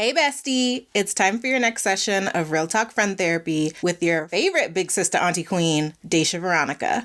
Hey bestie, it's time for your next session of Real Talk Friend Therapy with your favorite big sister auntie queen, Daysha Veronica.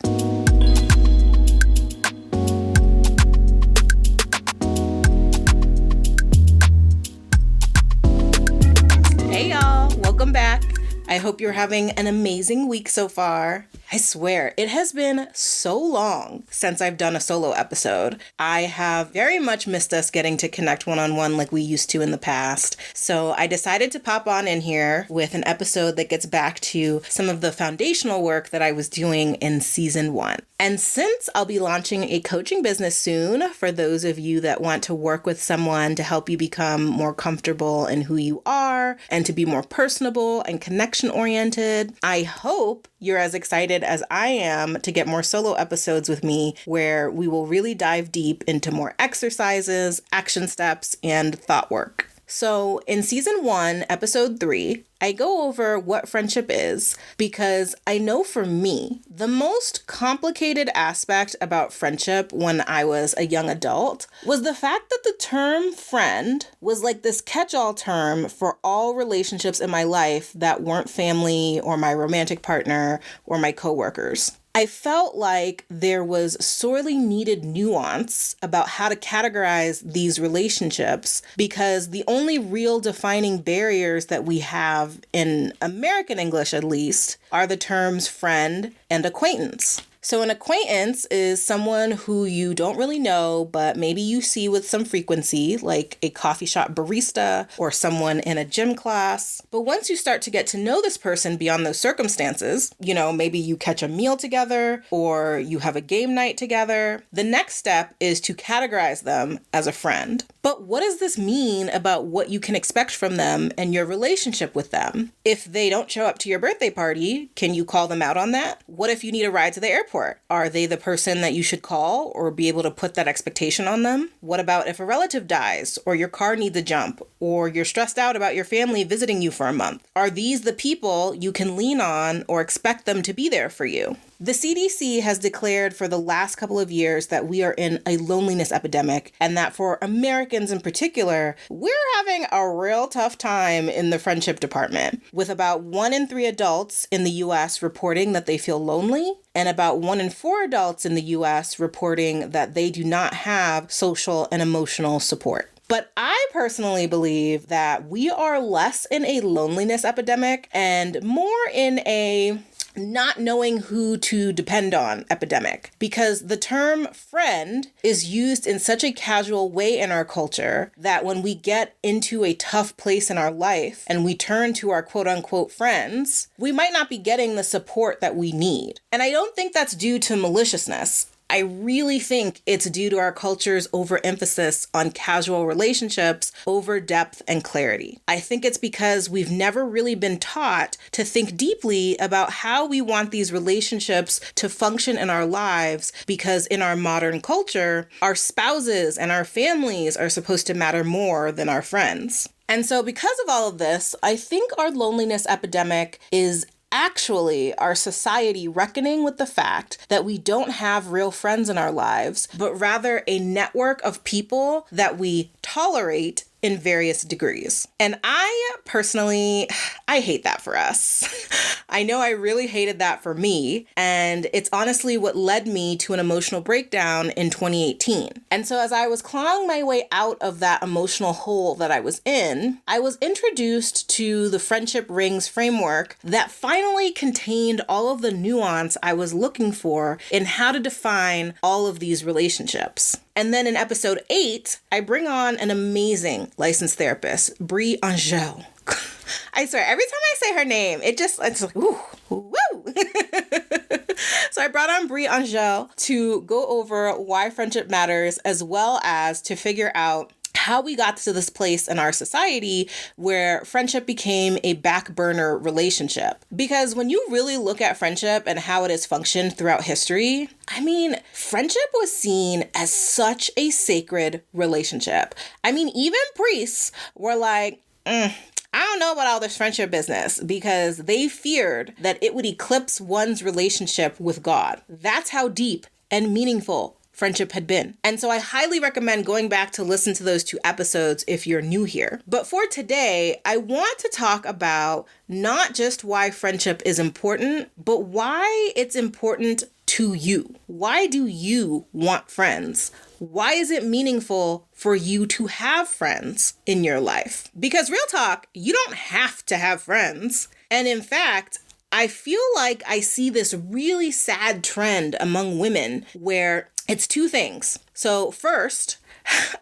Hey y'all, welcome back. I hope you're having an amazing week so far. I swear, it has been so long since I've done a solo episode. I have very much missed us getting to connect one-on-one like we used to in the past. So I decided to pop on in here with an episode that gets back to some of the foundational work that I was doing in season 1. And since I'll be launching a coaching business soon for those of you that want to work with someone to help you become more comfortable in who you are and to be more personable and connection-oriented, I hope you're as excited as I am to get more solo episodes with me where we will really dive deep into more exercises, action steps, and thought work. So in season 1, episode 3, I go over what friendship is because I know for me, the most complicated aspect about friendship when I was a young adult was the fact that the term friend was like this catch-all term for all relationships in my life that weren't family or my romantic partner or my coworkers. I felt like there was sorely needed nuance about how to categorize these relationships because the only real defining barriers that we have in American English, at least, are the terms friend and acquaintance. So an acquaintance is someone who you don't really know, but maybe you see with some frequency, like a coffee shop barista or someone in a gym class. But once you start to get to know this person beyond those circumstances, maybe you catch a meal together or you have a game night together, the next step is to categorize them as a friend. But what does this mean about what you can expect from them and your relationship with them? If they don't show up to your birthday party, can you call them out on that? What if you need a ride to the airport? Are they the person that you should call or be able to put that expectation on them? What about if a relative dies or your car needs a jump or you're stressed out about your family visiting you for a month? Are these the people you can lean on or expect them to be there for you? The CDC has declared for the last couple of years that we are in a loneliness epidemic and that for Americans in particular, we're having a real tough time in the friendship department, with about 1 in 3 adults in the US reporting that they feel lonely and about 1 in 4 adults in the US reporting that they do not have social and emotional support. But I personally believe that we are less in a loneliness epidemic and more in a not knowing who to depend on epidemic, because the term friend is used in such a casual way in our culture that when we get into a tough place in our life and we turn to our quote unquote friends, we might not be getting the support that we need. And I don't think that's due to maliciousness. I really think it's due to our culture's overemphasis on casual relationships over depth and clarity. I think it's because we've never really been taught to think deeply about how we want these relationships to function in our lives, because in our modern culture, our spouses and our families are supposed to matter more than our friends. And so because of all of this, I think our loneliness epidemic is actually our society reckoning with the fact that we don't have real friends in our lives, but rather a network of people that we tolerate in various degrees. And I personally, I hate that for us. I know I really hated that for me, and it's honestly what led me to an emotional breakdown in 2018. And so as I was clawing my way out of that emotional hole that I was in, I was introduced to the Friendship Rings framework that finally contained all of the nuance I was looking for in how to define all of these relationships. And then in episode 8, I bring on an amazing licensed therapist, Maya Angelou. I swear, every time I say her name, it's like, ooh, woo. So I brought on Maya Angelou to go over why friendship matters, as well as to figure out how we got to this place in our society where friendship became a back burner relationship. Because when you really look at friendship and how it has functioned throughout history, friendship was seen as such a sacred relationship. Even priests were like, I don't know about all this friendship business, because they feared that it would eclipse one's relationship with God. That's how deep and meaningful friendship had been. And so I highly recommend going back to listen to those 2 episodes if you're new here. But for today, I want to talk about not just why friendship is important, but why it's important to you. Why do you want friends? Why is it meaningful for you to have friends in your life? Because real talk, you don't have to have friends. And in fact, I feel like I see this really sad trend among women where it's 2 things. So first,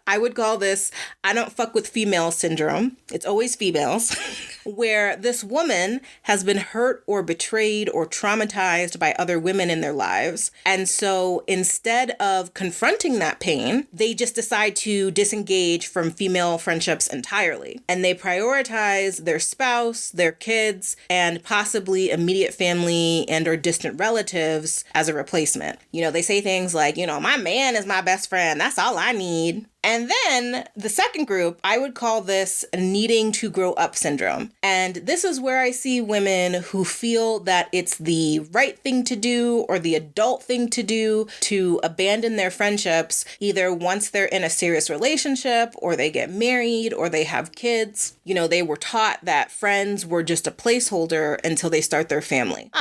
I would call this I don't fuck with female syndrome. It's always females, where this woman has been hurt or betrayed or traumatized by other women in their lives. And so instead of confronting that pain, they just decide to disengage from female friendships entirely. And they prioritize their spouse, their kids, and possibly immediate family and or distant relatives as a replacement. They say things like, my man is my best friend. That's all I need. And then the second group, I would call this needing to grow up syndrome. And this is where I see women who feel that it's the right thing to do or the adult thing to do to abandon their friendships, either once they're in a serious relationship or they get married or they have kids. They were taught that friends were just a placeholder until they start their family.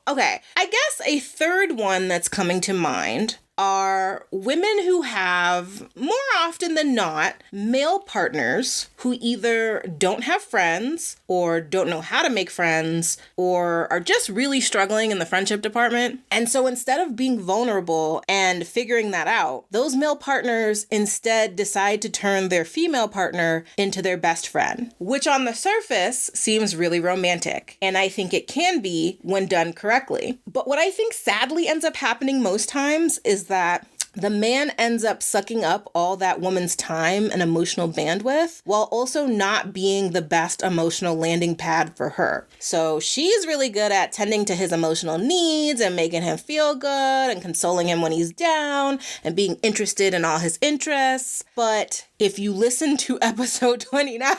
Okay. I guess a third one that's coming to mind are women who have, more often than not, male partners who either don't have friends or don't know how to make friends or are just really struggling in the friendship department. And so instead of being vulnerable and figuring that out, those male partners instead decide to turn their female partner into their best friend, which on the surface seems really romantic. And I think it can be when done correctly. But what I think sadly ends up happening most times is that the man ends up sucking up all that woman's time and emotional bandwidth while also not being the best emotional landing pad for her. So she's really good at tending to his emotional needs and making him feel good and consoling him when he's down and being interested in all his interests. But if you listen to episode 29,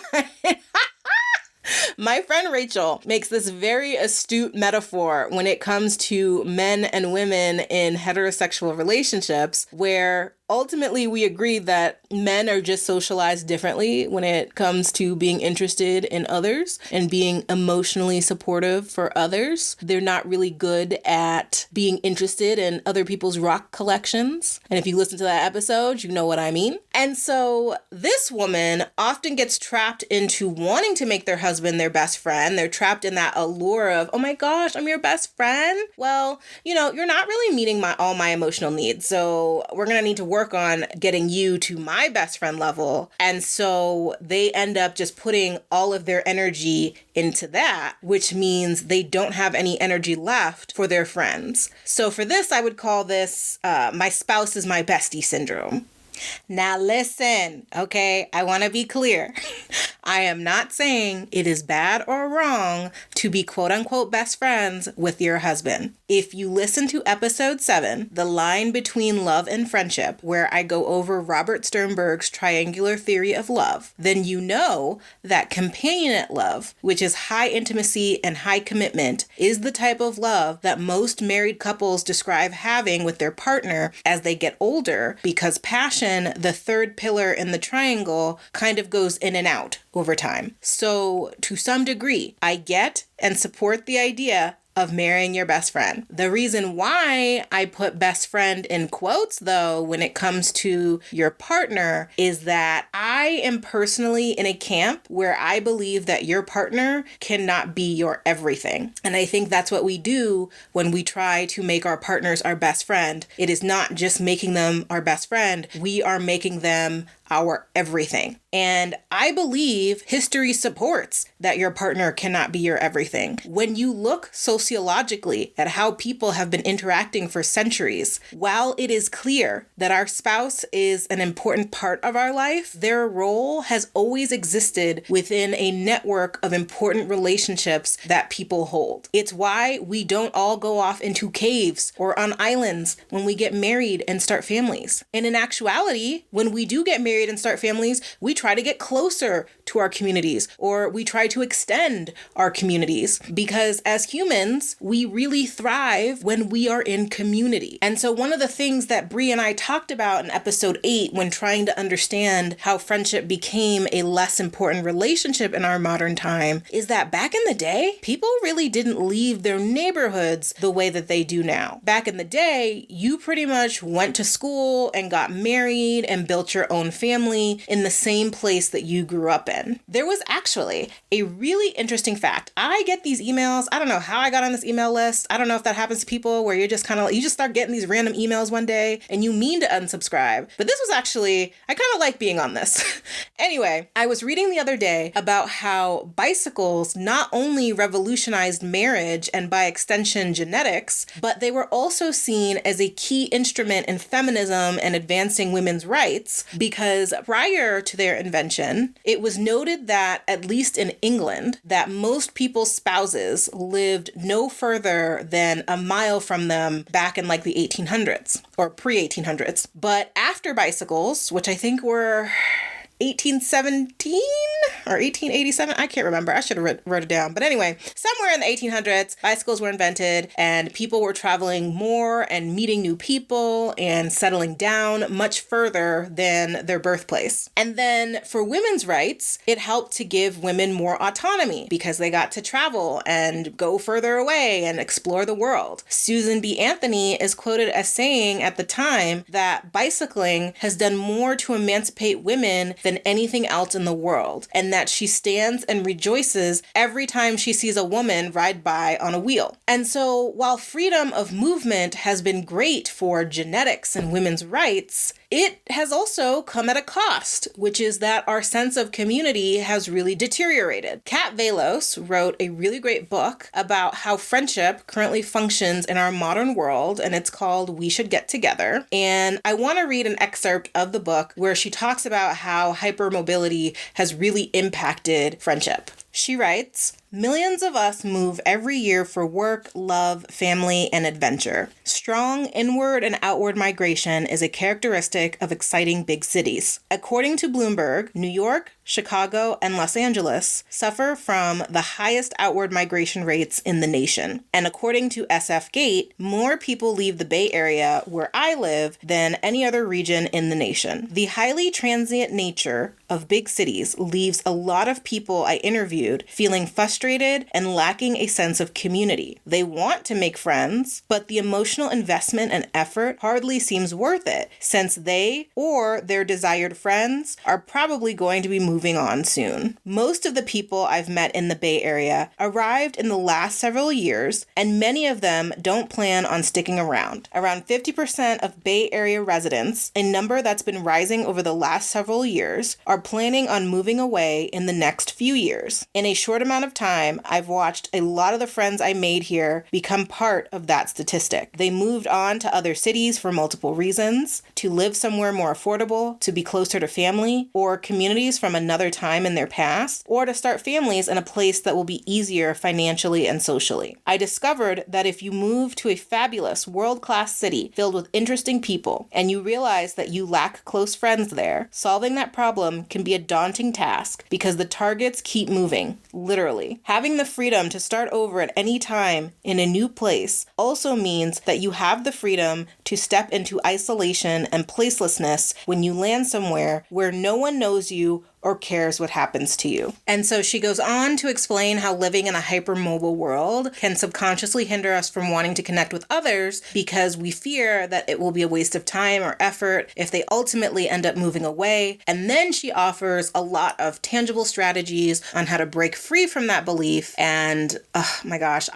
my friend Rachel makes this very astute metaphor when it comes to men and women in heterosexual relationships, where ultimately we agree that men are just socialized differently when it comes to being interested in others and being emotionally supportive for others. They're not really good at being interested in other people's rock collections. And if you listen to that episode, you know what I mean. And so this woman often gets trapped into wanting to make their husband their best friend. They're trapped in that allure of, oh my gosh, I'm your best friend. Well, you're not really meeting all my emotional needs. So we're going to need to work on getting you to my best friend level. And so they end up just putting all of their energy into that, which means they don't have any energy left for their friends. So for this, I would call this my spouse is my bestie syndrome. Now listen, okay, I want to be clear. I am not saying it is bad or wrong to be quote unquote best friends with your husband. If you listen to episode 7, The Line Between Love and Friendship, where I go over Robert Sternberg's triangular theory of love, then you know that companionate love, which is high intimacy and high commitment, is the type of love that most married couples describe having with their partner as they get older, because passion, the third pillar in the triangle, kind of goes in and out over time. So to some degree, I get and support the idea of marrying your best friend. The reason why I put best friend in quotes, though, when it comes to your partner, is that I am personally in a camp where I believe that your partner cannot be your everything. And I think that's what we do when we try to make our partners our best friend. It is not just making them our best friend. We are making them our everything. And I believe history supports that your partner cannot be your everything. When you look sociologically at how people have been interacting for centuries, while it is clear that our spouse is an important part of our life, their role has always existed within a network of important relationships that people hold. It's why we don't all go off into caves or on islands when we get married and start families. And in actuality, when we do get married and start families, we try to get closer to our communities, or we try to extend our communities, because as humans, we really thrive when we are in community. And so one of the things that Brie and I talked about in episode 8 when trying to understand how friendship became a less important relationship in our modern time is that back in the day, people really didn't leave their neighborhoods the way that they do now. Back in the day, you pretty much went to school and got married and built your own family in the same place that you grew up in. There was actually a really interesting fact. I get these emails. I don't know how I got on this email list. I don't know if that happens to people where you just start getting these random emails one day and you mean to unsubscribe. But this was actually, I kind of like being on this. Anyway, I was reading the other day about how bicycles not only revolutionized marriage and by extension genetics, but they were also seen as a key instrument in feminism and advancing women's rights, because prior to their invention, it was noted that, at least in England, that most people's spouses lived no further than a mile from them back in like the 1800s or pre-1800s. But after bicycles, which I think were 1817 or 1887. I can't remember. I should have wrote it down. But anyway, somewhere in the 1800s, bicycles were invented and people were traveling more and meeting new people and settling down much further than their birthplace. And then for women's rights, it helped to give women more autonomy because they got to travel and go further away and explore the world. Susan B. Anthony is quoted as saying at the time that bicycling has done more to emancipate women than anything else in the world, and that she stands and rejoices every time she sees a woman ride by on a wheel. And so while freedom of movement has been great for genetics and women's rights, it has also come at a cost, which is that our sense of community has really deteriorated. Kat Velos wrote a really great book about how friendship currently functions in our modern world, and it's called We Should Get Together. And I want to read an excerpt of the book where she talks about how hypermobility has really impacted friendship. She writes, "Millions of us move every year for work, love, family, and adventure. Strong inward and outward migration is a characteristic of exciting big cities. According to Bloomberg, New York, Chicago, and Los Angeles suffer from the highest outward migration rates in the nation. And according to SF Gate, more people leave the Bay Area, where I live, than any other region in the nation. The highly transient nature of big cities leaves a lot of people I interviewed feeling frustrated and lacking a sense of community. They want to make friends, but the emotional investment and effort hardly seems worth it, since they or their desired friends are probably going to be moving on soon. Most of the people I've met in the Bay Area arrived in the last several years, and many of them don't plan on sticking around. Around 50% of Bay Area residents, a number that's been rising over the last several years, are planning on moving away in the next few years. In a short amount of time, I've watched a lot of the friends I made here become part of that statistic. They moved on to other cities for multiple reasons: to live somewhere more affordable, to be closer to family, or communities from another time in their past, or to start families in a place that will be easier financially and socially. I discovered that if you move to a fabulous, world-class city filled with interesting people, and you realize that you lack close friends there, solving that problem can be a daunting task because the targets keep moving, literally. Having the freedom to start over at any time in a new place also means that you have the freedom to step into isolation and placelessness when you land somewhere where no one knows you or cares what happens to you. And so she goes on to explain how living in a hypermobile world can subconsciously hinder us from wanting to connect with others because we fear that it will be a waste of time or effort if they ultimately end up moving away. And then she offers a lot of tangible strategies on how to break free from that belief. And oh my gosh,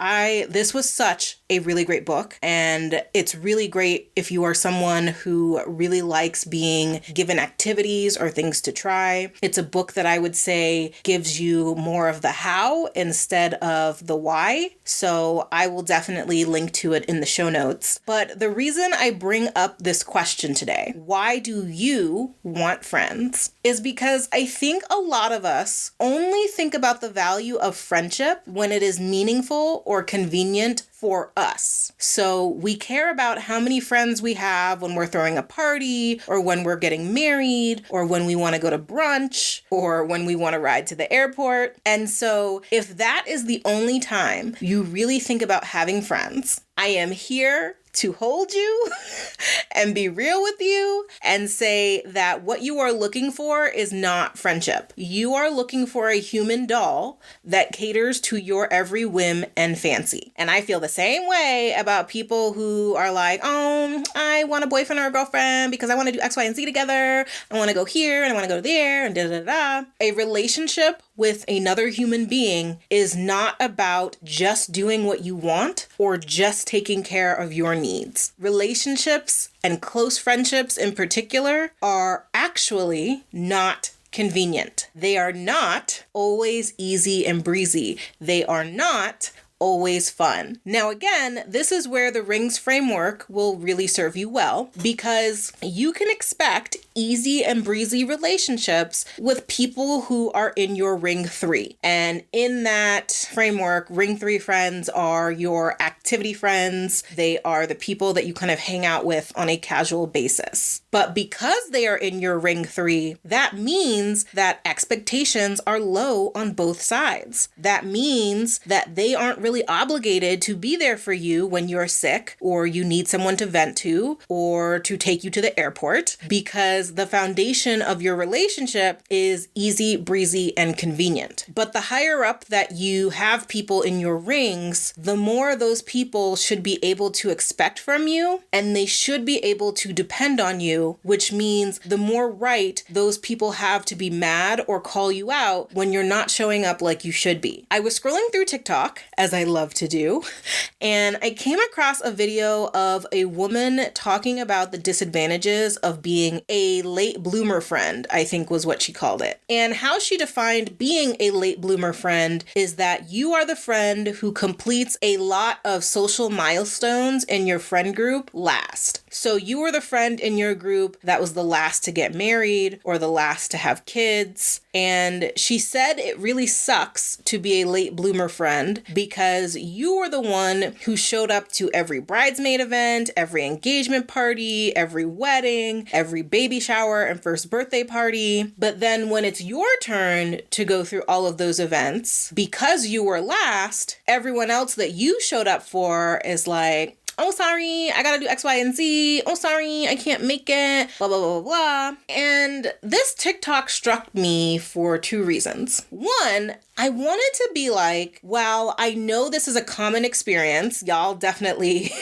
this was such a really great book. And it's really great if you are someone who really likes being given activities or things to try. It's a book that I would say gives you more of the how instead of the why. So I will definitely link to it in the show notes. But the reason I bring up this question today, why do you want friends? is because I think a lot of us only think about the value of friendship when it is meaningful or convenient for us. So we care about how many friends we have when we're throwing a party, or when we're getting married, or when we want to go to brunch, or when we want to ride to the airport. And so if that is the only time you really think about having friends, I am here to hold you and be real with you and say that what you are looking for is not friendship. You are looking for a human doll that caters to your every whim and fancy. And I feel the same way about people who are like, oh, I want a boyfriend or a girlfriend because I want to do X, Y, and Z together. I want to go here and I want to go there and da da da. A relationship with another human being is not about just doing what you want or just taking care of your needs. Relationships, and close friendships in particular, are actually not convenient. They are not always easy and breezy. They are not always fun. Now, again, this is where the rings framework will really serve you well, because you can expect easy and breezy relationships with people who are in your ring 3. And in that framework, ring 3 friends are your activity friends. They are the people that you kind of hang out with on a casual basis. But because they are in your ring 3, that means that expectations are low on both sides. That means that they aren't really obligated to be there for you when you're sick or you need someone to vent to or to take you to the airport, because the foundation of your relationship is easy, breezy, and convenient. But the higher up that you have people in your rings, the more those people should be able to expect from you, and they should be able to depend on you, which means the more right those people have to be mad or call you out when you're not showing up like you should be. I was scrolling through TikTok, as I love to do, and I came across a video of a woman talking about the disadvantages of being a late bloomer friend, I think was what she called it. And how she defined being a late bloomer friend is that you are the friend who completes a lot of social milestones in your friend group last. So you were the friend in your group that was the last to get married or the last to have kids. And she said it really sucks to be a late bloomer friend because you were the one who showed up to every bridesmaid event, every engagement party, every wedding, every baby shower and first birthday party. But then when it's your turn to go through all of those events, because you were last, everyone else that you showed up for is like, oh, sorry, I gotta do X, Y, and Z. Oh, sorry, I can't make it. Blah, blah, blah, blah, blah. And this TikTok struck me for 2 reasons. One, I wanted to be like, well, I know this is a common experience. Y'all definitely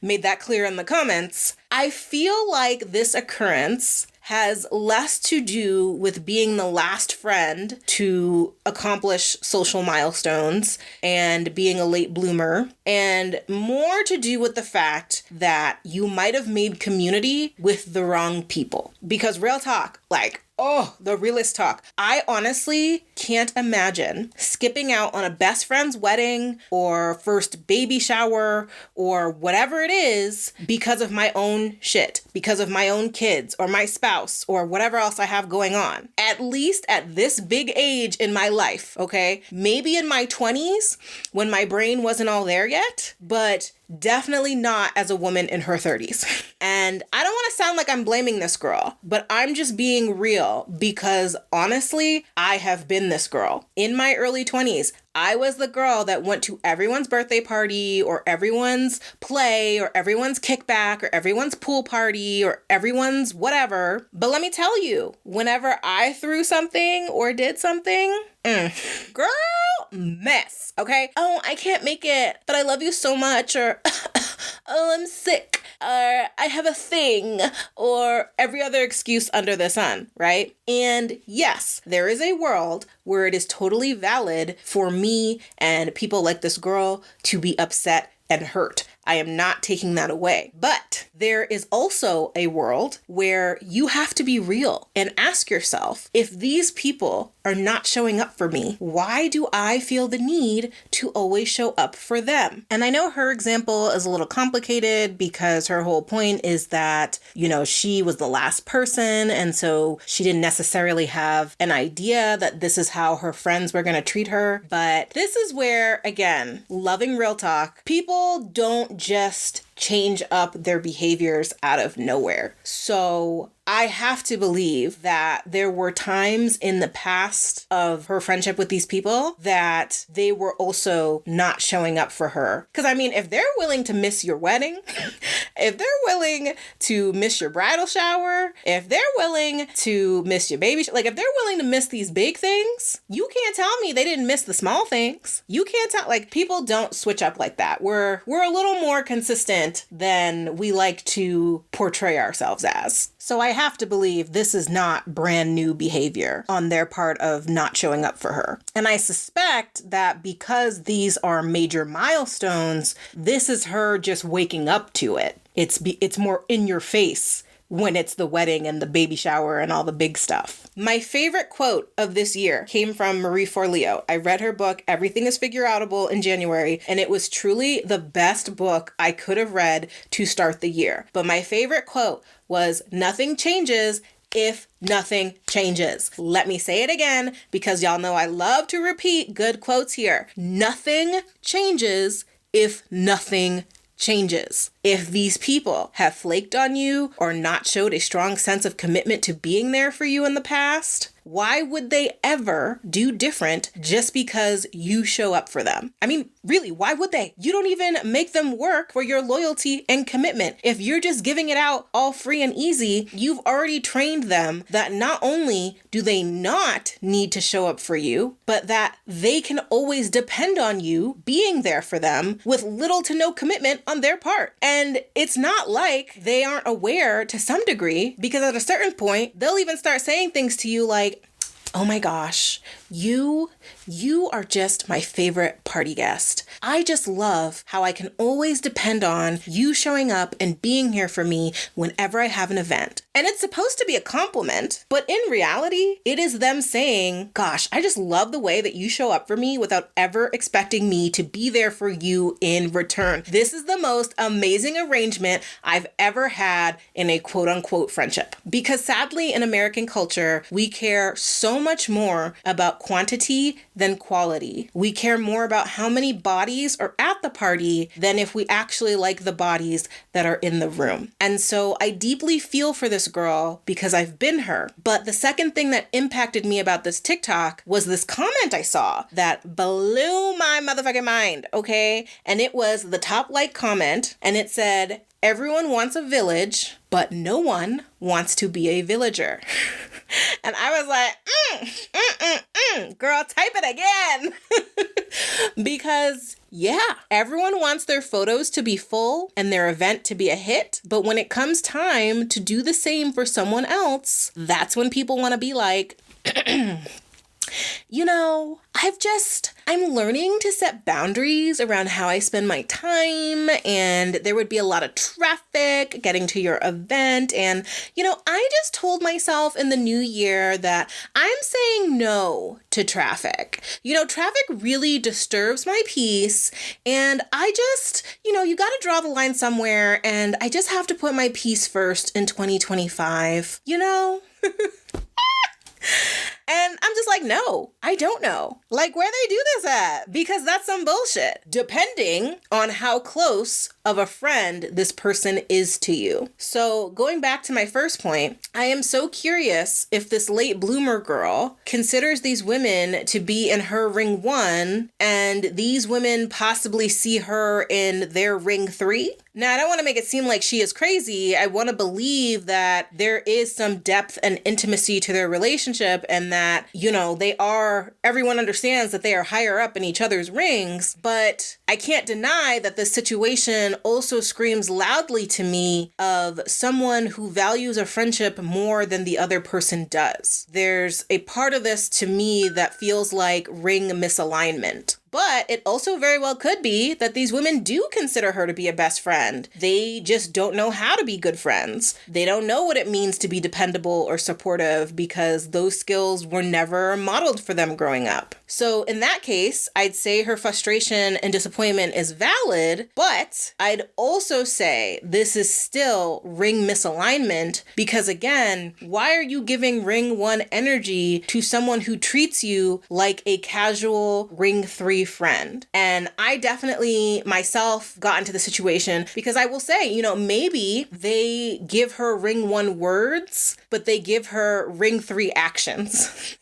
made that clear in the comments. I feel like this occurrence has less to do with being the last friend to accomplish social milestones and being a late bloomer, and more to do with the fact that you might have made community with the wrong people. Because real talk, like, oh, the realist talk. I honestly can't imagine skipping out on a best friend's wedding or first baby shower or whatever it is because of my own shit, because of my own kids or my spouse or whatever else I have going on. At least at this big age in my life, okay? Maybe in my 20s when my brain wasn't all there yet, but definitely not as a woman in her 30s. And I don't want to sound like I'm blaming this girl, but I'm just being real because honestly, I have been this girl. In my early 20s, I was the girl that went to everyone's birthday party or everyone's play or everyone's kickback or everyone's pool party or everyone's whatever. But let me tell you, whenever I threw something or did something, girl, mess, okay? Oh, I can't make it, but I love you so much, or oh, I'm sick, or I have a thing, or every other excuse under the sun, right? And yes, there is a world where it is totally valid for me and people like this girl to be upset and hurt. I am not taking that away. But there is also a world where you have to be real and ask yourself, if these people are not showing up for me? Why do I feel the need to always show up for them? And I know her example is a little complicated because her whole point is that, she was the last person. And so she didn't necessarily have an idea that this is how her friends were going to treat her. But this is where, again, loving real talk, people don't just change up their behaviors out of nowhere. So I have to believe that there were times in the past of her friendship with these people that they were also not showing up for her. Because if they're willing to miss your wedding, if they're willing to miss your bridal shower, if they're willing to miss your baby, if they're willing to miss these big things, you can't tell me they didn't miss the small things. You can't tell, people don't switch up like that. We're a little more consistent than we like to portray ourselves as. So I have to believe this is not brand new behavior on their part of not showing up for her. And I suspect that because these are major milestones, this is her just waking up to it. It's more in your face when it's the wedding and the baby shower and all the big stuff. My favorite quote of this year came from Marie Forleo. I read her book, Everything is Figure-Outable, in January, and it was truly the best book I could have read to start the year. But my favorite quote was, "Nothing changes if nothing changes." Let me say it again, because y'all know I love to repeat good quotes here. Nothing changes if nothing changes. If these people have flaked on you or not showed a strong sense of commitment to being there for you in the past, why would they ever do different just because you show up for them? Really, why would they? You don't even make them work for your loyalty and commitment. If you're just giving it out all free and easy, you've already trained them that not only do they not need to show up for you, but that they can always depend on you being there for them with little to no commitment on their part. And it's not like they aren't aware to some degree, because at a certain point, they'll even start saying things to you like, "Oh my gosh, you are just my favorite party guest. I just love how I can always depend on you showing up and being here for me whenever I have an event." And it's supposed to be a compliment, but in reality, it is them saying, "Gosh, I just love the way that you show up for me without ever expecting me to be there for you in return. This is the most amazing arrangement I've ever had in a quote unquote friendship." Because sadly, in American culture, we care so much more about quantity than quality. We care more about how many bodies are at the party than if we actually like the bodies that are in the room. And so I deeply feel for this girl because I've been her. But the second thing that impacted me about this TikTok was this comment I saw that blew my motherfucking mind, okay? And it was the top like comment, and it said, "Everyone wants a village, but no one wants to be a villager." And I was like, girl, type it again. Because everyone wants their photos to be full and their event to be a hit. But when it comes time to do the same for someone else, that's when people want to be like, I'm learning to set boundaries around how I spend my time, and there would be a lot of traffic getting to your event. And, I just told myself in the new year that I'm saying no to traffic. Traffic really disturbs my peace, and I just, you got to draw the line somewhere, and I just have to put my peace first in 2025, And I'm just like, no, I don't know. Like, where they do this at? Because that's some bullshit. Depending on how close of a friend this person is to you. So going back to my first point, I am so curious if this late bloomer girl considers these women to be in her ring 1 and these women possibly see her in their ring 3. Now, I don't want to make it seem like she is crazy. I want to believe that there is some depth and intimacy to their relationship, and that, everyone understands that they are higher up in each other's rings. But I can't deny that this situation also screams loudly to me of someone who values a friendship more than the other person does. There's a part of this to me that feels like ring misalignment. But it also very well could be that these women do consider her to be a best friend. They just don't know how to be good friends. They don't know what it means to be dependable or supportive because those skills were never modeled for them growing up. So in that case, I'd say her frustration and disappointment is valid, but I'd also say this is still ring misalignment because again, why are you giving ring 1 energy to someone who treats you like a casual ring 3 friend? And I definitely myself got into the situation because I will say, maybe they give her ring 1 words, but they give her ring 3 actions.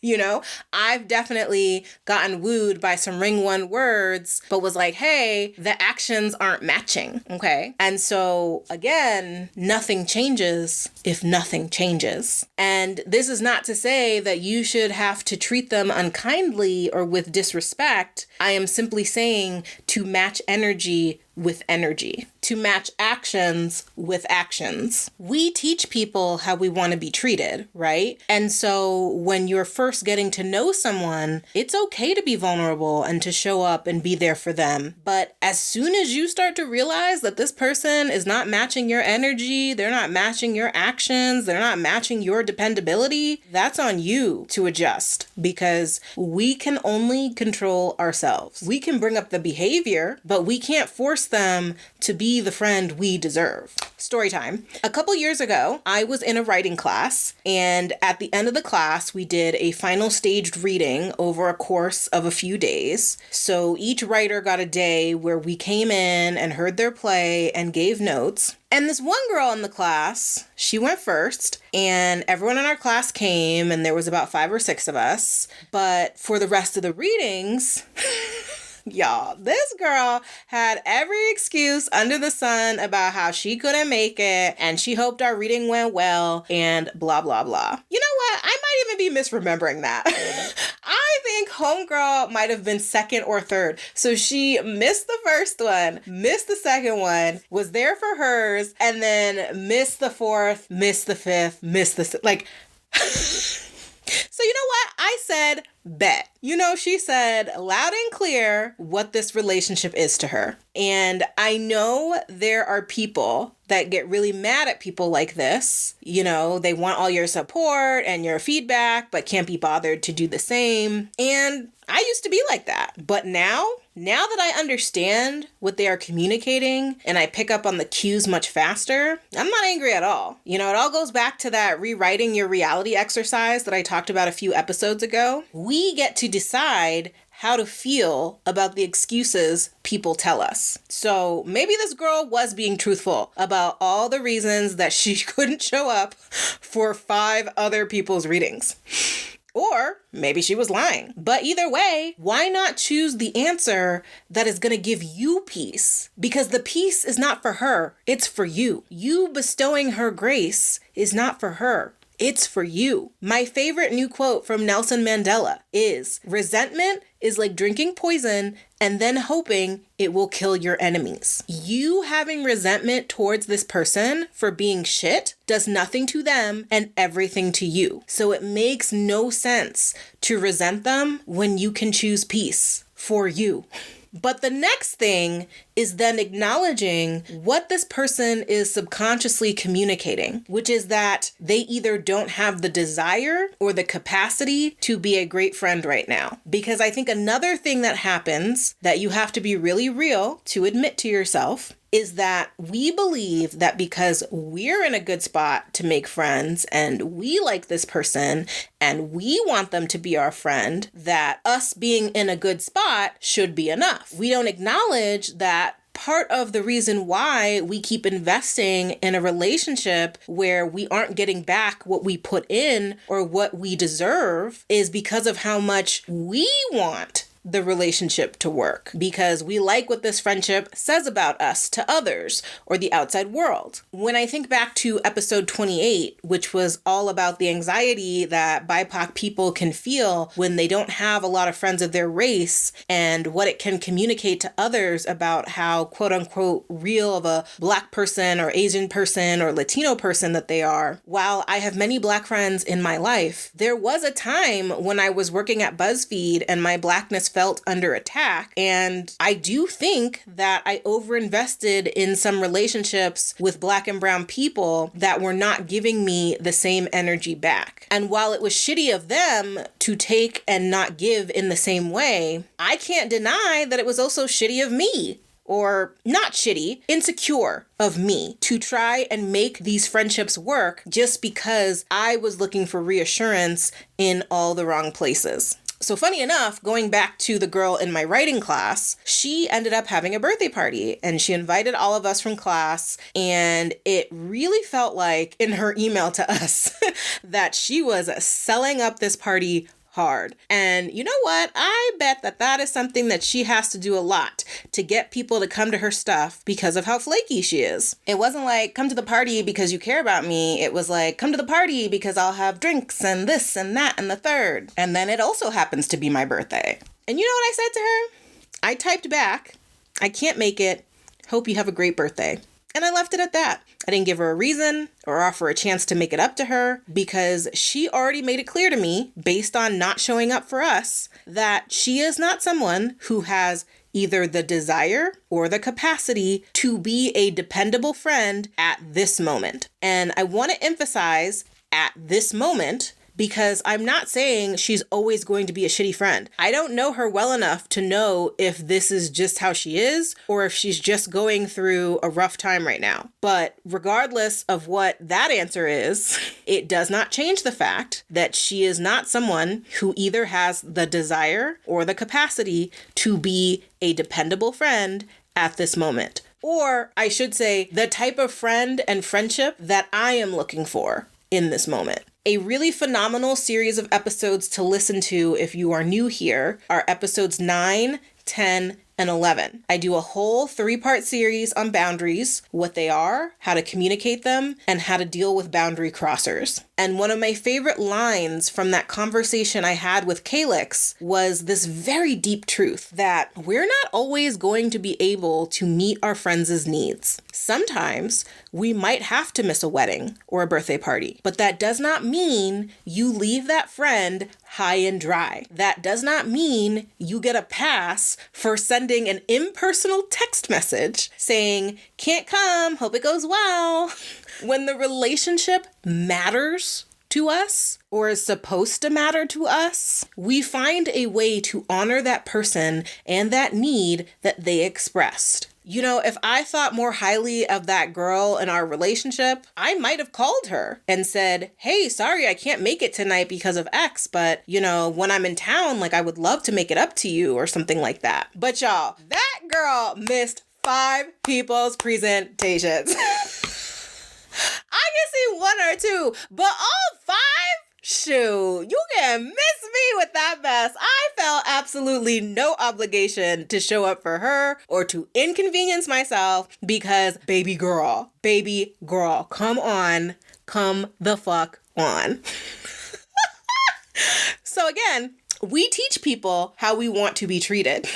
I've definitely gotten wooed by some ring 1 words, but was like, hey, the actions aren't matching. Okay. And so again, nothing changes if nothing changes. And this is not to say that you should have to treat them unkindly or with disrespect. I am simply saying to match energy with energy, to match actions with actions. We teach people how we want to be treated, right? And so when you're first getting to know someone, it's okay to be vulnerable and to show up and be there for them. But as soon as you start to realize that this person is not matching your energy, they're not matching your actions, they're not matching your dependability, that's on you to adjust because we can only control ourselves. We can bring up the behavior, but we can't force them to be the friend we deserve. Story time. A couple years ago, I was in a writing class, and at the end of the class, we did a final staged reading over a course of a few days. So each writer got a day where we came in and heard their play and gave notes. And this one girl in the class, she went first, and everyone in our class came, and there was about 5 or 6 of us. But for the rest of the readings, y'all, this girl had every excuse under the sun about how she couldn't make it and she hoped our reading went well and blah, blah, blah. You know what? I might even be misremembering that. I think homegirl might have been second or third. So she missed the first one, missed the second one, was there for hers, and then missed the fourth, missed the fifth, missed the... So you know what? I said, bet. She said loud and clear what this relationship is to her. And I know there are people that get really mad at people like this. They want all your support and your feedback, but can't be bothered to do the same. And I used to be like that. But now that I understand what they are communicating and I pick up on the cues much faster, I'm not angry at all. It all goes back to that rewriting your reality exercise that I talked about a few episodes ago. We get to decide how to feel about the excuses people tell us. So maybe this girl was being truthful about all the reasons that she couldn't show up for 5 other people's readings. Or maybe she was lying. But either way, why not choose the answer that is going to give you peace? Because the peace is not for her, it's for you. You bestowing her grace is not for her. It's for you. My favorite new quote from Nelson Mandela is, resentment is like drinking poison and then hoping it will kill your enemies. You having resentment towards this person for being shit does nothing to them and everything to you. So it makes no sense to resent them when you can choose peace for you. But the next thing is then acknowledging what this person is subconsciously communicating, which is that they either don't have the desire or the capacity to be a great friend right now. Because I think another thing that happens that you have to be really real to admit to yourself is that we believe that because we're in a good spot to make friends and we like this person and we want them to be our friend, that us being in a good spot should be enough. We don't acknowledge that part of the reason why we keep investing in a relationship where we aren't getting back what we put in or what we deserve is because of how much we want the relationship to work, because we like what this friendship says about us to others or the outside world. When I think back to episode 28, which was all about the anxiety that BIPOC people can feel when they don't have a lot of friends of their race and what it can communicate to others about how quote unquote real of a Black person or Asian person or Latino person that they are. While I have many Black friends in my life, there was a time when I was working at BuzzFeed and my Blackness felt under attack. And I do think that I overinvested in some relationships with Black and brown people that were not giving me the same energy back. And while it was shitty of them to take and not give in the same way, I can't deny that it was also shitty of me. Or not shitty, insecure of me to try and make these friendships work just because I was looking for reassurance in all the wrong places. So funny enough, going back to the girl in my writing class, she ended up having a birthday party and she invited all of us from class. And it really felt like in her email to us that she was selling up this party hard. And you know what? I bet that is something that she has to do a lot to get people to come to her stuff because of how flaky she is. It wasn't like, come to the party because you care about me. It was like, come to the party because I'll have drinks and this and that and the third. And then it also happens to be my birthday. And you know what I said to her? I typed back, I can't make it. Hope you have a great birthday. And I left it at that. I didn't give her a reason or offer a chance to make it up to her because she already made it clear to me, based on not showing up for us, that she is not someone who has either the desire or the capacity to be a dependable friend at this moment. And I want to emphasize at this moment, because I'm not saying she's always going to be a shitty friend. I don't know her well enough to know if this is just how she is or if she's just going through a rough time right now. But regardless of what that answer is, it does not change the fact that she is not someone who either has the desire or the capacity to be a dependable friend at this moment. Or I should say, the type of friend and friendship that I am looking for in this moment. A really phenomenal series of episodes to listen to if you are new here are episodes 9, 10, and 11. I do a whole 3-part series on boundaries, what they are, how to communicate them, and how to deal with boundary crossers. And one of my favorite lines from that conversation I had with Calix was this very deep truth that we're not always going to be able to meet our friends' needs. Sometimes we might have to miss a wedding or a birthday party, but that does not mean you leave that friend high and dry. That does not mean you get a pass for sending an impersonal text message saying, can't come, hope it goes well. When the relationship matters to us or is supposed to matter to us, we find a way to honor that person and that need that they expressed. You know, if I thought more highly of that girl in our relationship, I might have called her and said, hey, sorry, I can't make it tonight because of X, but, you know, when I'm in town, like, I would love to make it up to you or something like that. But y'all, that girl missed 5 people's presentations. I can see 1 or 2, but all 5? Shoot, you can miss me with that mess. I felt absolutely no obligation to show up for her or to inconvenience myself because baby girl, come on, come the fuck on. So again, we teach people how we want to be treated.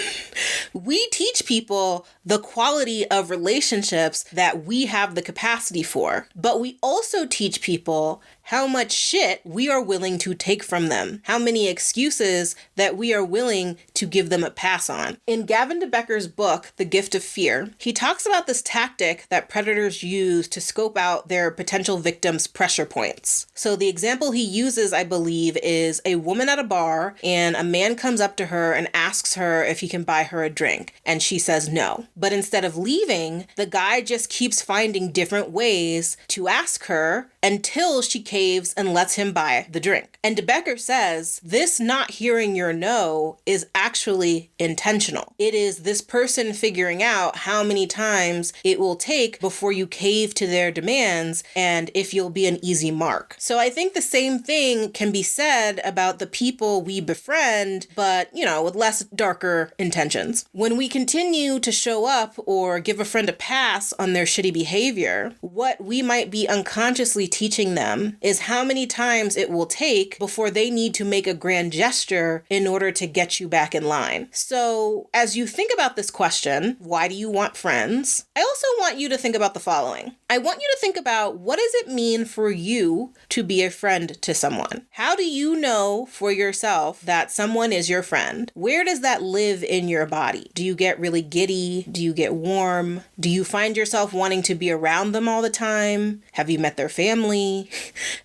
We teach people the quality of relationships that we have the capacity for, but we also teach people how much shit we are willing to take from them, how many excuses that we are willing to give them a pass on. In Gavin de Becker's book, The Gift of Fear, he talks about this tactic that predators use to scope out their potential victims' pressure points. So the example he uses, I believe, is a woman at a bar and a man comes up to her and asks her if he can buy her a drink, and she says no. But instead of leaving, the guy just keeps finding different ways to ask her until she caves and lets him buy the drink. And de Becker says, this not hearing your no is actually intentional. It is this person figuring out how many times it will take before you cave to their demands and if you'll be an easy mark. So I think the same thing can be said about the people we befriend, but, you know, with less darker intentions. When we continue to show up or give a friend a pass on their shitty behavior, what we might be unconsciously teaching them is how many times it will take before they need to make a grand gesture in order to get you back in line. So as you think about this question, why do you want friends? I also want you to think about the following. I want you to think about, what does it mean for you to be a friend to someone? How do you know for yourself that someone is your friend? Where does that live in your body? Do you get really giddy? Do you get warm? Do you find yourself wanting to be around them all the time? Have you met their family?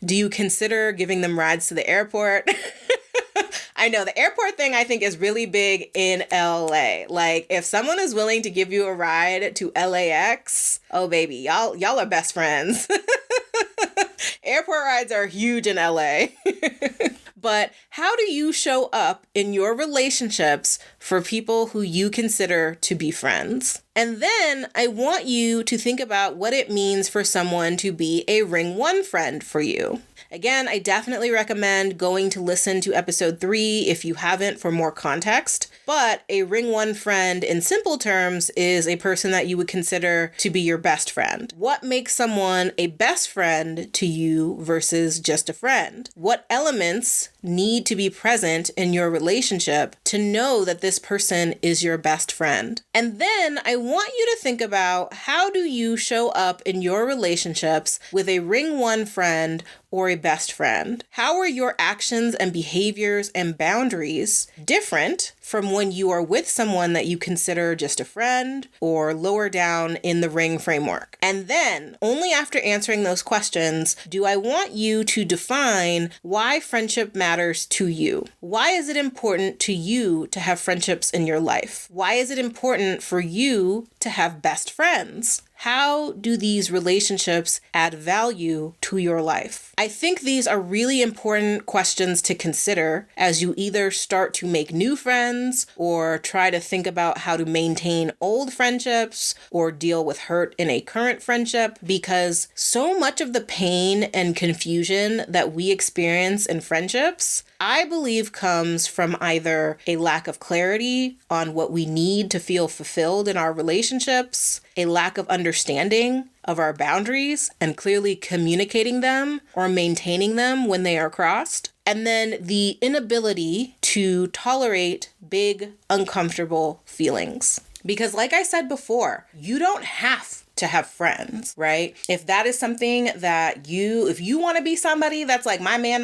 Do you consider giving them rides to the airport? I know the airport thing I think is really big in LA. Like, if someone is willing to give you a ride to LAX, oh baby, y'all are best friends. Airport rides are huge in LA. But how do you show up in your relationships for people who you consider to be friends? And then I want you to think about what it means for someone to be a ring one friend for you. Again, I definitely recommend going to listen to episode 3 if you haven't for more context. But a ring one friend in simple terms is a person that you would consider to be your best friend. What makes someone a best friend to you versus just a friend? What elements need to be present in your relationship to know that this person is your best friend? And then I want you to think about, how do you show up in your relationships with a ring one friend or a best friend? How are your actions and behaviors and boundaries different from when you are with someone that you consider just a friend or lower down in the ring framework? And then, only after answering those questions, do I want you to define why friendship matters to you. Why is it important to you to have friendships in your life? Why is it important for you to have best friends? How do these relationships add value to your life? I think these are really important questions to consider as you either start to make new friends or try to think about how to maintain old friendships or deal with hurt in a current friendship, because so much of the pain and confusion that we experience in friendships, I believe, comes from either a lack of clarity on what we need to feel fulfilled in our relationships, a lack of understanding of our boundaries and clearly communicating them or maintaining them when they are crossed, and then the inability to tolerate big, uncomfortable feelings. Because like I said before, you don't have to have friends, right? If that is something that if you want to be somebody that's like, my man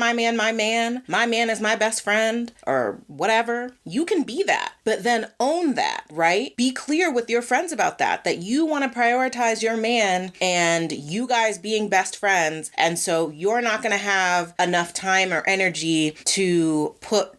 is my best friend or whatever, you can be that, but then own that, right? Be clear with your friends about that you want to prioritize your man and you guys being best friends. And so you're not going to have enough time or energy to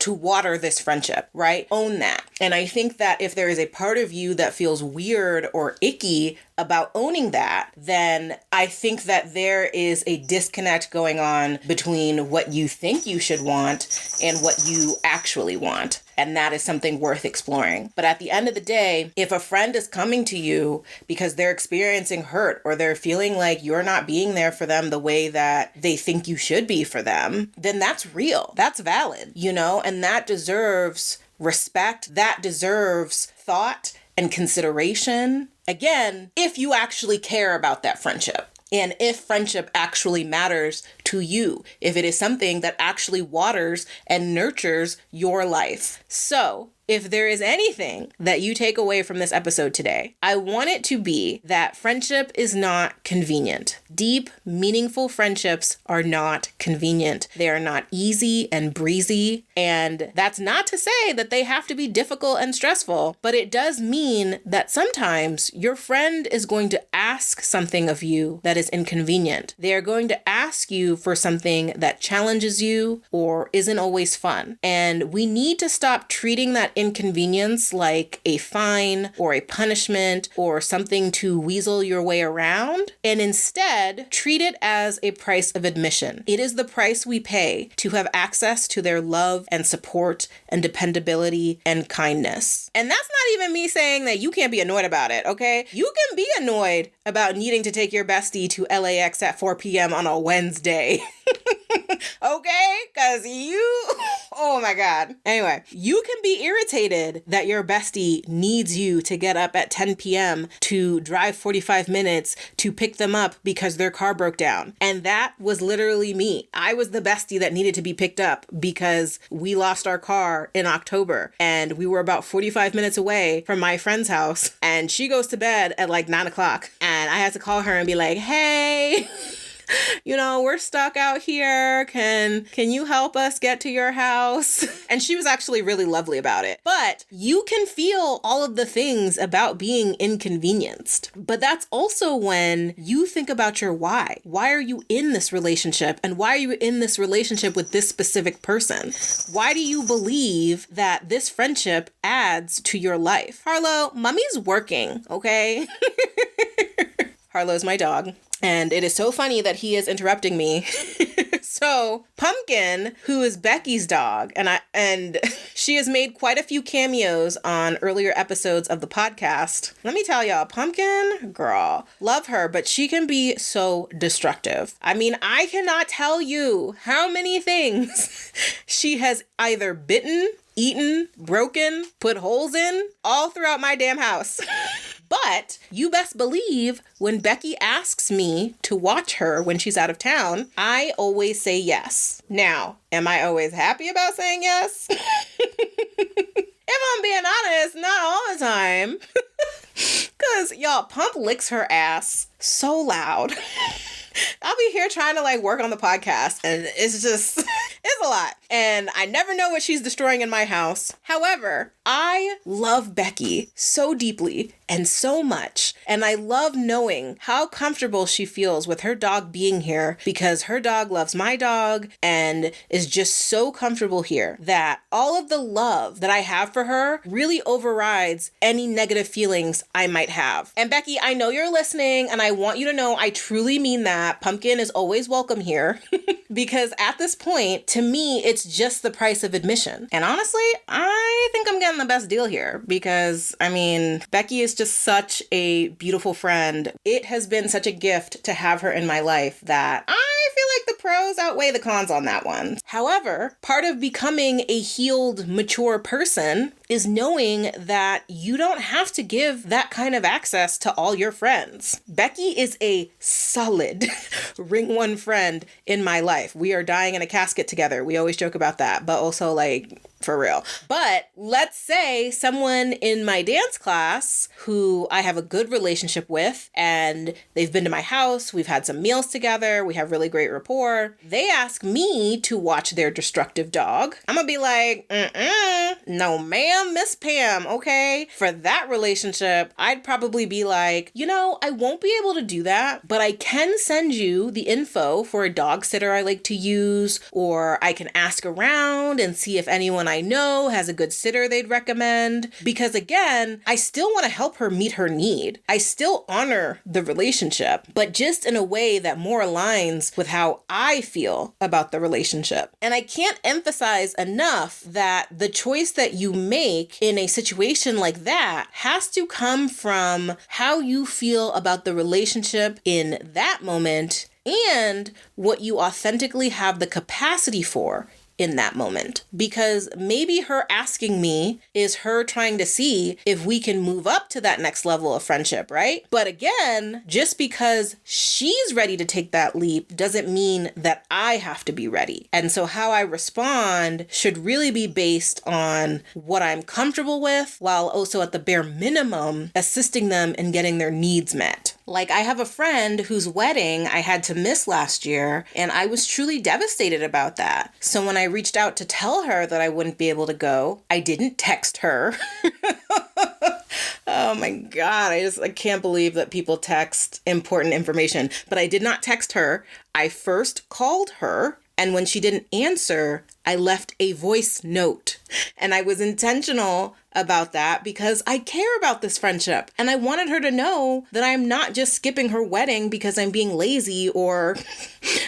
water this friendship, right? Own that. And I think that if there is a part of you that feels weird or icky about owning that, then I think that there is a disconnect going on between what you think you should want and what you actually want. And that is something worth exploring. But at the end of the day, if a friend is coming to you because they're experiencing hurt or they're feeling like you're not being there for them the way that they think you should be for them, then that's real. That's valid, and that deserves respect. That deserves thought and consideration. Again, if you actually care about that friendship and if friendship actually matters to you, if it is something that actually waters and nurtures your life. So, if there is anything that you take away from this episode today, I want it to be that friendship is not convenient. Deep, meaningful friendships are not convenient. They are not easy and breezy. And that's not to say that they have to be difficult and stressful, but it does mean that sometimes your friend is going to ask something of you that is inconvenient. They are going to ask you for something that challenges you or isn't always fun. And we need to stop treating that inconvenience like a fine or a punishment or something to weasel your way around, and instead treat it as a price of admission. It is the price we pay to have access to their love and support and dependability and kindness. And that's not even me saying that you can't be annoyed about it, okay? You can be annoyed about needing to take your bestie to LAX at 4 p.m. on a Wednesday. Okay? Because oh my God. Anyway, you can be irritated that your bestie needs you to get up at 10 p.m. to drive 45 minutes to pick them up because their car broke down. And that was literally me. I was the bestie that needed to be picked up because we lost our car in October and we were about 45 minutes away from my friend's house, and she goes to bed at like 9 o'clock, and I had to call her and be like, hey, we're stuck out here. Can you help us get to your house? And she was actually really lovely about it. But you can feel all of the things about being inconvenienced. But that's also when you think about your why. Why are you in this relationship? And why are you in this relationship with this specific person? Why do you believe that this friendship adds to your life? Harlow, mommy's working, okay? Harlow's my dog. And it is so funny that he is interrupting me. So Pumpkin, who is Becky's dog, and she has made quite a few cameos on earlier episodes of the podcast. Let me tell y'all, Pumpkin, girl, love her, but she can be so destructive. I mean, I cannot tell you how many things she has either bitten, eaten, broken, put holes in, all throughout my damn house. But you best believe when Becky asks me to watch her when she's out of town, I always say yes. Now, am I always happy about saying yes? If I'm being honest, not all the time. Because, y'all, Pump licks her ass so loud. I'll be here trying to work on the podcast, and it's a lot. And I never know what she's destroying in my house. However, I love Becky so deeply and so much. And I love knowing how comfortable she feels with her dog being here, because her dog loves my dog and is just so comfortable here that all of the love that I have for her really overrides any negative feelings I might have. And Becky, I know you're listening, and I want you to know I truly mean that. Pumpkin is always welcome here. Because at this point, to me, it's just the price of admission. And honestly, I think I'm getting the best deal here because, Becky is just such a beautiful friend. It has been such a gift to have her in my life that I feel like the pros outweigh the cons on that one. However, part of becoming a healed, mature person is knowing that you don't have to give that kind of access to all your friends. Becky is a solid ring one friend in my life. We are dying in a casket together. We always joke about that, but also for real. But let's say someone in my dance class who I have a good relationship with, and they've been to my house, we've had some meals together, we have really great rapport. They ask me to watch their destructive dog. I'm gonna be like, no ma'am, Miss Pam, okay? For that relationship, I'd probably be like, I won't be able to do that, but I can send you the info for a dog sitter I like to use, or I can ask around and see if anyone I know has a good sitter they'd recommend. Because again, I still want to help her meet her need. I still honor the relationship, but just in a way that more aligns with how I feel about the relationship. And I can't emphasize enough that the choice that you make in a situation like that has to come from how you feel about the relationship in that moment and what you authentically have the capacity for in that moment. Because maybe her asking me is her trying to see if we can move up to that next level of friendship, right? But again, just because she's ready to take that leap doesn't mean that I have to be ready. And so how I respond should really be based on what I'm comfortable with, while also at the bare minimum assisting them in getting their needs met. I have a friend whose wedding I had to miss last year, and I was truly devastated about that. So when I reached out to tell her that I wouldn't be able to go, I didn't text her. Oh my God, I can't believe that people text important information. But I did not text her. I first called her, and when she didn't answer, I left a voice note. And I was intentional about that because I care about this friendship. And I wanted her to know that I'm not just skipping her wedding because I'm being lazy or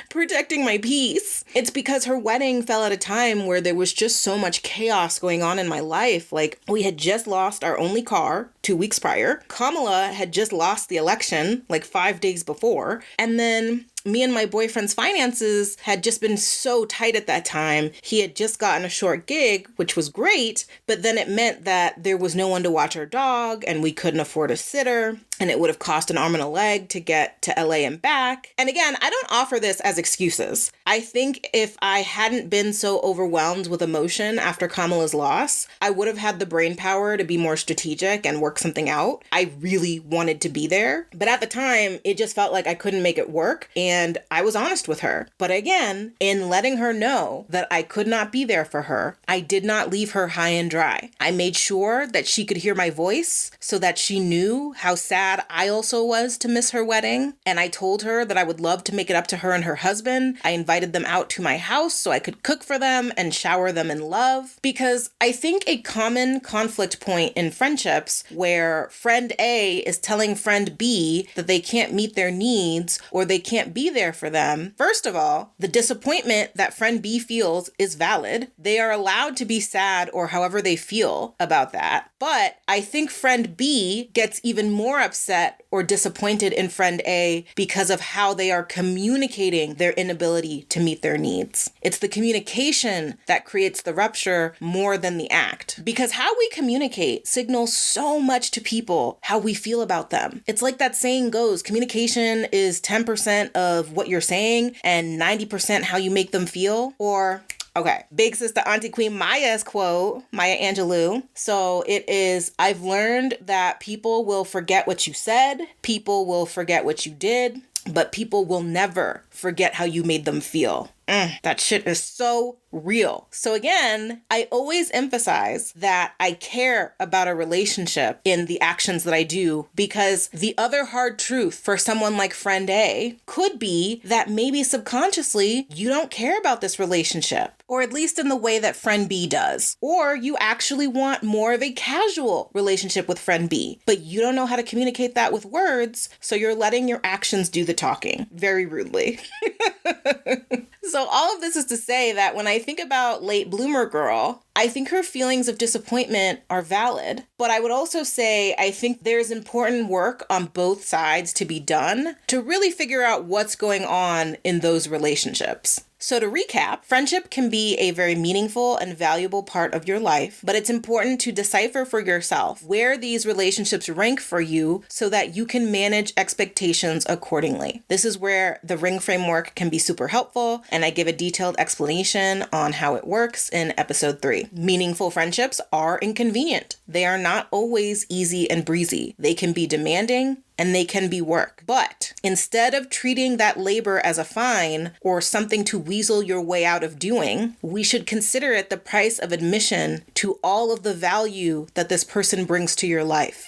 protecting my peace. It's because her wedding fell at a time where there was just so much chaos going on in my life. Like, we had just lost our only car 2 weeks prior. Kamala had just lost the election like 5 days before. And then me and my boyfriend's finances had just been so tight at that time. He had just gotten a short gig, which was great, but then it meant that there was no one to watch our dog and we couldn't afford a sitter, and it would have cost an arm and a leg to get to LA and back. And again, I don't offer this as excuses. I think if I hadn't been so overwhelmed with emotion after Kamala's loss, I would have had the brain power to be more strategic and work something out. I really wanted to be there, but at the time, it just felt like I couldn't make it work. And I was honest with her. But again, in letting her know that I could not be there for her, I did not leave her high and dry. I made sure that she could hear my voice so that she knew how sad I also was to miss her wedding. And I told her that I would love to make it up to her and her husband. I invited them out to my house so I could cook for them and shower them in love. Because I think a common conflict point in friendships where friend A is telling friend B that they can't meet their needs or they can't be there for them. First of all, the disappointment that friend B feels is valid. They are allowed to be sad or however they feel about that. But I think friend B gets even more upset or disappointed in friend A because of how they are communicating their inability to meet their needs. It's the communication that creates the rupture more than the act. Because how we communicate signals so much to people how we feel about them. It's like that saying goes, communication is 10% of what you're saying and 90% how you make them feel. Or okay, big sister auntie queen Maya's quote, Maya Angelou. So it is, I've learned that people will forget what you said, people will forget what you did, but people will never forget how you made them feel. That shit is so real. So again, I always emphasize that I care about a relationship in the actions that I do, because the other hard truth for someone like friend A could be that maybe subconsciously you don't care about this relationship, or at least in the way that friend B does. Or you actually want more of a casual relationship with friend B, but you don't know how to communicate that with words, so you're letting your actions do the talking, very rudely. So all of this is to say that when I think about late bloomer girl, I think her feelings of disappointment are valid, but I would also say I think there's important work on both sides to be done to really figure out what's going on in those relationships. So to recap, friendship can be a very meaningful and valuable part of your life, but it's important to decipher for yourself where these relationships rank for you so that you can manage expectations accordingly. This is where the ring framework can be super helpful, and I give a detailed explanation on how it works in episode 3. Meaningful friendships are inconvenient. They are not always easy and breezy. They can be demanding, and they can be work. But instead of treating that labor as a fine or something to weasel your way out of doing, we should consider it the price of admission to all of the value that this person brings to your life.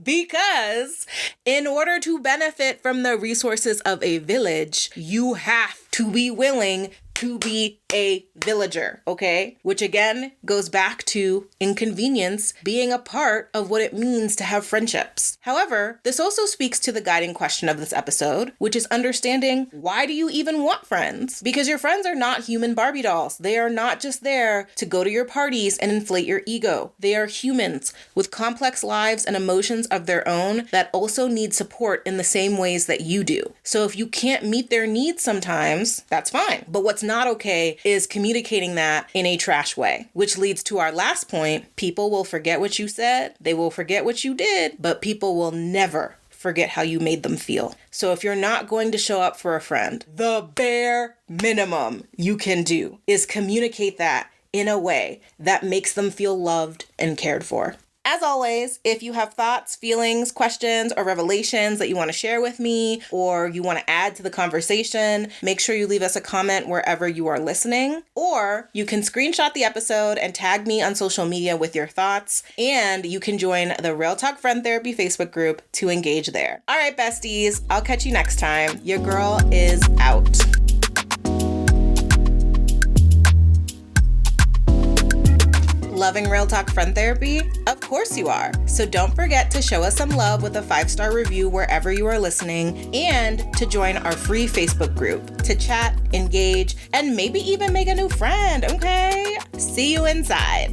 Because in order to benefit from the resources of a village, you have to be willing to be a villager, okay? Which again goes back to inconvenience being a part of what it means to have friendships. However, this also speaks to the guiding question of this episode, which is understanding, why do you even want friends? Because your friends are not human Barbie dolls. They are not just there to go to your parties and inflate your ego. They are humans with complex lives and emotions of their own that also need support in the same ways that you do. So if you can't meet their needs sometimes, that's fine. But what's not okay is communicating that in a trash way, which leads to our last point. People will forget what you said, they will forget what you did, but people will never forget how you made them feel. So if you're not going to show up for a friend, the bare minimum you can do is communicate that in a way that makes them feel loved and cared for. As always, if you have thoughts, feelings, questions, or revelations that you want to share with me, or you want to add to the conversation, make sure you leave us a comment wherever you are listening. Or you can screenshot the episode and tag me on social media with your thoughts, and you can join the Real Talk Friend Therapy Facebook group to engage there. All right, besties, I'll catch you next time. Your girl is out. Loving Real Talk Friend Therapy? Of course you are. So don't forget to show us some love with a 5-star review wherever you are listening, and to join our free Facebook group to chat, engage, and maybe even make a new friend, okay? See you inside.